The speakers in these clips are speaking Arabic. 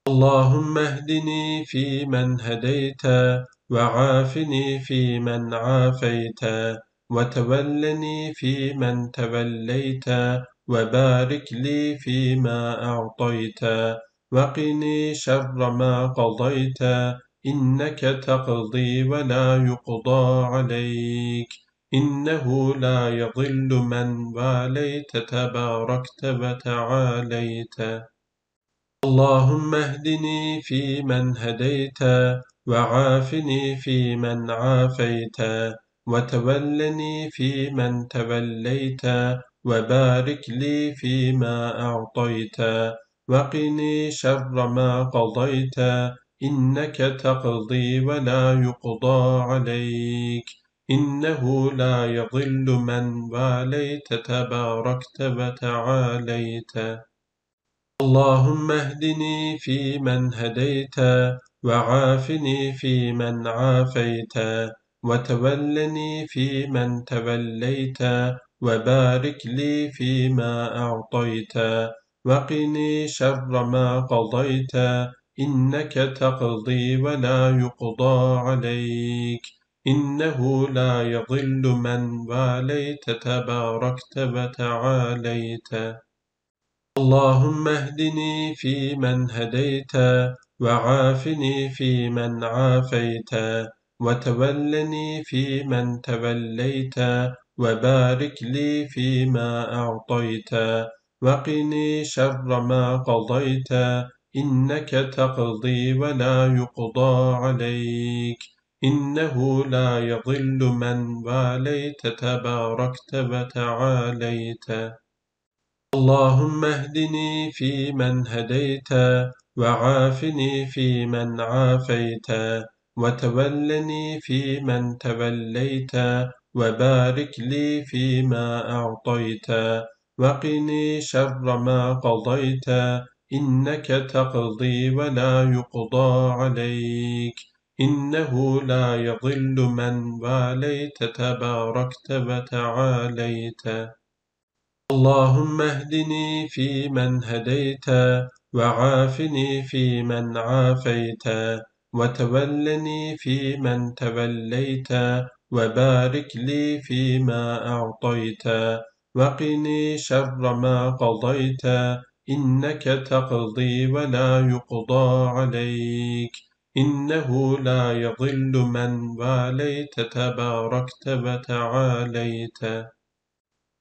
اللهم اهدني فيمن هديت، وعافني فيمن عافيت، وتولني فيمن توليت، وبارك لي فيما أعطيت، وقني شر ما قضيت، إنك تقضي ولا يقضى عليك، إنه لا يضل من واليت تباركت وتعاليت. اللهم اهدني فيمن هديت، وعافني فيمن عافيت، وتولني فيمن توليت، وبارك لي فيما أعطيت، وقني شر ما قضيت، إنك تقضي ولا يقضى عليك، إنه لا يضل من واليت تباركت وتعاليت. اللهم اهدني فيمن هديت، وعافني فيمن عافيت، وتولني فيمن توليت، وبارك لي فيما أعطيت، وقني شر ما قضيت، إنك تقضي ولا يقضى عليك، إنه لا يضل من واليت تباركت وتعاليت. اللهم اهدني فيمن هديت، وعافني فيمن عافيت، وتولني فيمن توليت، وبارك لي فيما أعطيت، وقني شر ما قضيت، إنك تقضي ولا يقضى عليك، إنه لا يضل من واليت تباركت وتعاليت. اللهم اهدني فيمن هديت، وعافني فيمن عافيت، وتولني فيمن توليت، وبارك لي فيما أعطيت، وقني شر ما قضيت، إنك تقضي ولا يقضى عليك، إنه لا يضل من واليت تباركت وتعاليت. اللهم اهدني فيمن هديت، وعافني فيمن عافيت، وتولني فيمن توليت، وبارك لي فيما أعطيت، وقني شر ما قضيت، إنك تقضي ولا يقضى عليك، إنه لا يضل من واليت تباركت وتعاليت.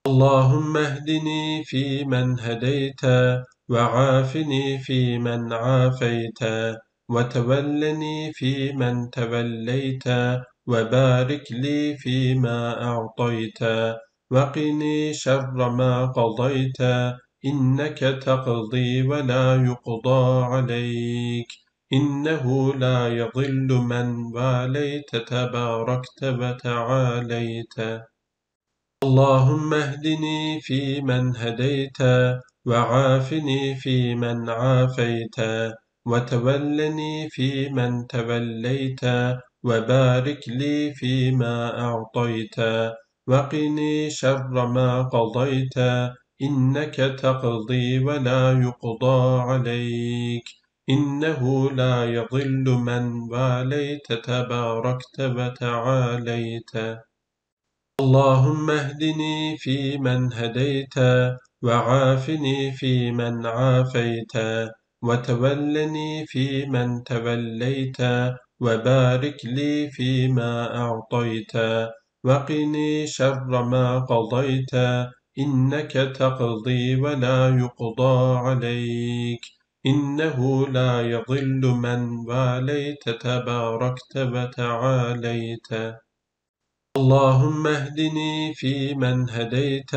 اللهم اهدني فيمن هديت، وعافني فيمن عافيت، وتولني فيمن توليت، وبارك لي فيما أعطيت، وقني شر ما قضيت، إنك تقضي ولا يقضى عليك، إنه لا يضل من واليت تباركت وتعاليت. اللهم اهدني فيمن هديت، وعافني فيمن عافيت، وتولني فيمن توليت، وبارك لي فيما أعطيت، وقني شر ما قضيت، إنك تقضي ولا يقضى عليك، إنه لا يضل من واليت تباركت وتعاليت. اللهم اهدني فيمن هديت، وعافني فيمن عافيت، وتولني فيمن توليت، وبارك لي فيما أعطيت، وقني شر ما قضيت، إنك تقضي ولا يقضى عليك، إنه لا يضل من واليت تباركت وتعاليت. اللهم اهدني فيمن هديت،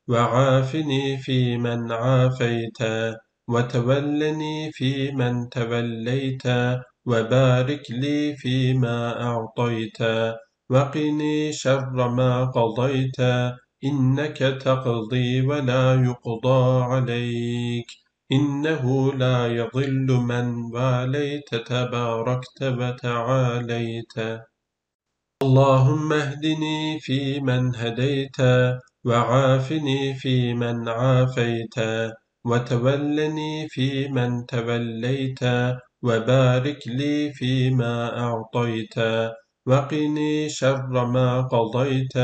وعافني فيمن عافيت، وتولني فيمن توليت، وبارك لي فيما أعطيت، وقني شر ما قضيت، إنك تقضي ولا يقضى عليك، إنه لا يضل من واليت تباركت وتعاليت. اللهم اهدني فيمن هديت، وعافني فيمن عافيت، وتولني فيمن توليت، وبارك لي فيما أعطيت، وقني شر ما قضيت،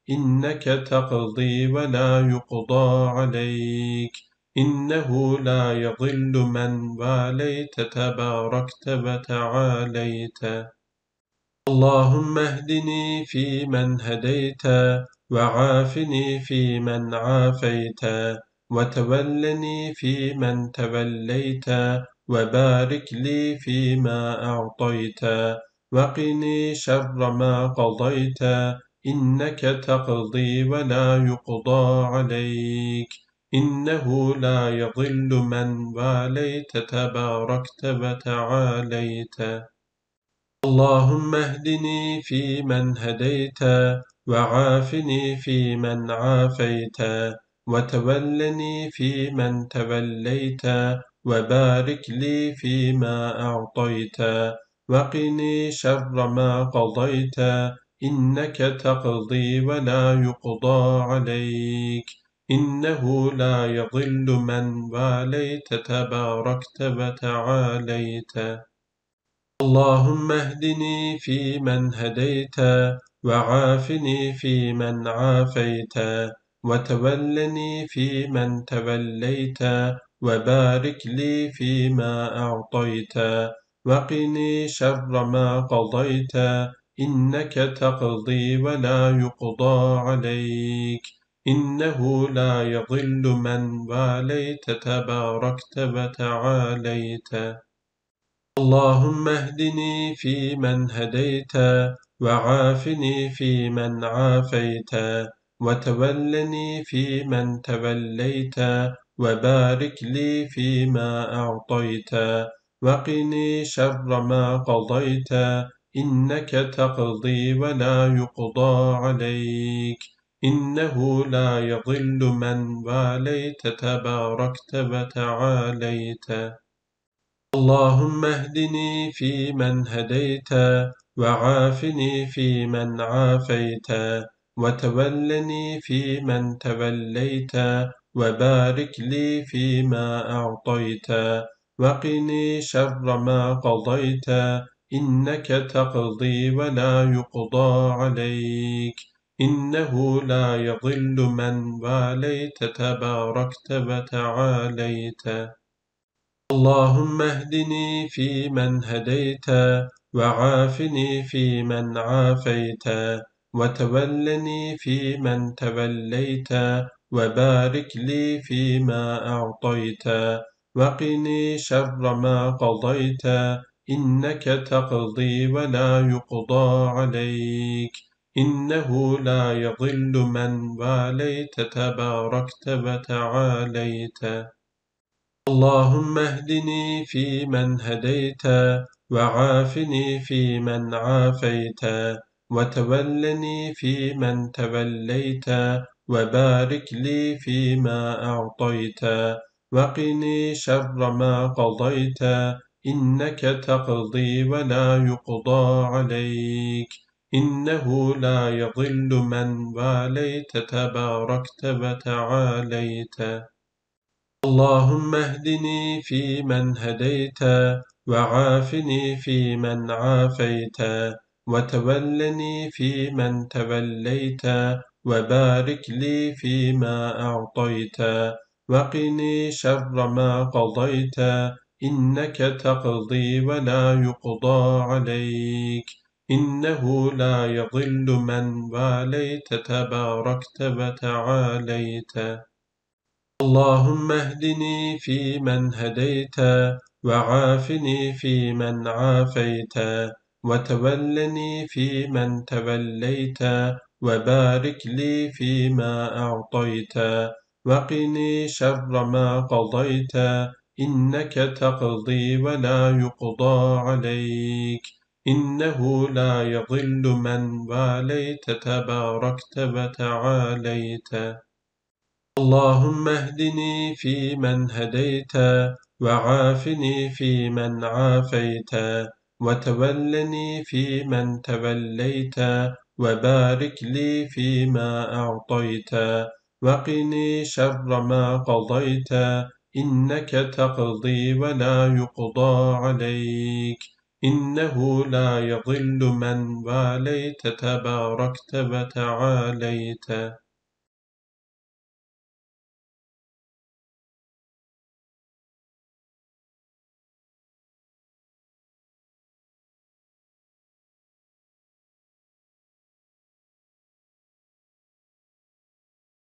إنك تقضي ولا يقضى عليك، إنه لا يضل من واليت تباركت وتعاليت. اللهم اهدني فيمن هديت، وعافني فيمن عافيت، وتولني فيمن توليت، وبارك لي فيما أعطيت، وقني شر ما قضيت، إنك تقضي ولا يقضى عليك، إنه لا يضل من واليت تباركت وتعاليت. اللهم اهدني فيمن هديت، وعافني فيمن عافيت، وتولني فيمن توليت، وبارك لي فيما أعطيت، وقني شر ما قضيت، إنك تقضي ولا يقضى عليك، إنه لا يضل من واليت تباركت وتعاليت. اللهم اهدني فيمن هديت، وعافني فيمن عافيت، وتولني فيمن توليت، وبارك لي فيما أعطيت، وقني شر ما قضيت، إنك تقضي ولا يقضى عليك، إنه لا يضل من واليت تباركت وتعاليت. اللهم اهدني فيمن هديت، وعافني فيمن عافيت، وتولني فيمن توليت، وبارك لي فيما أعطيت، وقني شر ما قضيت، إنك تقضي ولا يقضى عليك، إنه لا يضل من واليت تباركت وتعاليت. اللهم اهدني فيمن هديت، وعافني فيمن عافيت، وتولني فيمن توليت، وبارك لي فيما أعطيت، وقني شر ما قضيت، إنك تقضي ولا يقضى عليك، إنه لا يضل من واليت تباركت وتعاليت. اللهم اهدني فيمن هديت، وعافني فيمن عافيت، وتولني فيمن توليت، وبارك لي فيما أعطيت، وقني شر ما قضيت، إنك تقضي ولا يقضى عليك، إنه لا يضل من واليت تباركت وتعاليت. اللهم اهدني فيمن هديت، وعافني فيمن عافيت، وتولني فيمن توليت، وبارك لي فيما أعطيت، وقني شر ما قضيت، إنك تقضي ولا يقضى عليك، إنه لا يضل من واليت تباركت وتعاليت. اللهم اهدني فيمن هديت، وعافني فيمن عافيت، وتولني فيمن توليت، وبارك لي فيما أعطيت، وقني شر ما قضيت، إنك تقضي ولا يقضى عليك، إنه لا يضل من واليت تباركت وتعاليت. اللهم اهدني فيمن هديت، وعافني فيمن عافيت، وتولني فيمن توليت، وبارك لي فيما أعطيت، وقني شر ما قضيت، إنك تقضي ولا يقضى عليك، إنه لا يضل من واليت تباركت وتعاليت. اللهم اهدني فيمن هديت، وعافني فيمن عافيت، وتولني فيمن توليت، وبارك لي فيما أعطيت، وقني شر ما قضيت، إنك تقضي ولا يقضى عليك إنه لا يضل من واليت تباركت وتعاليت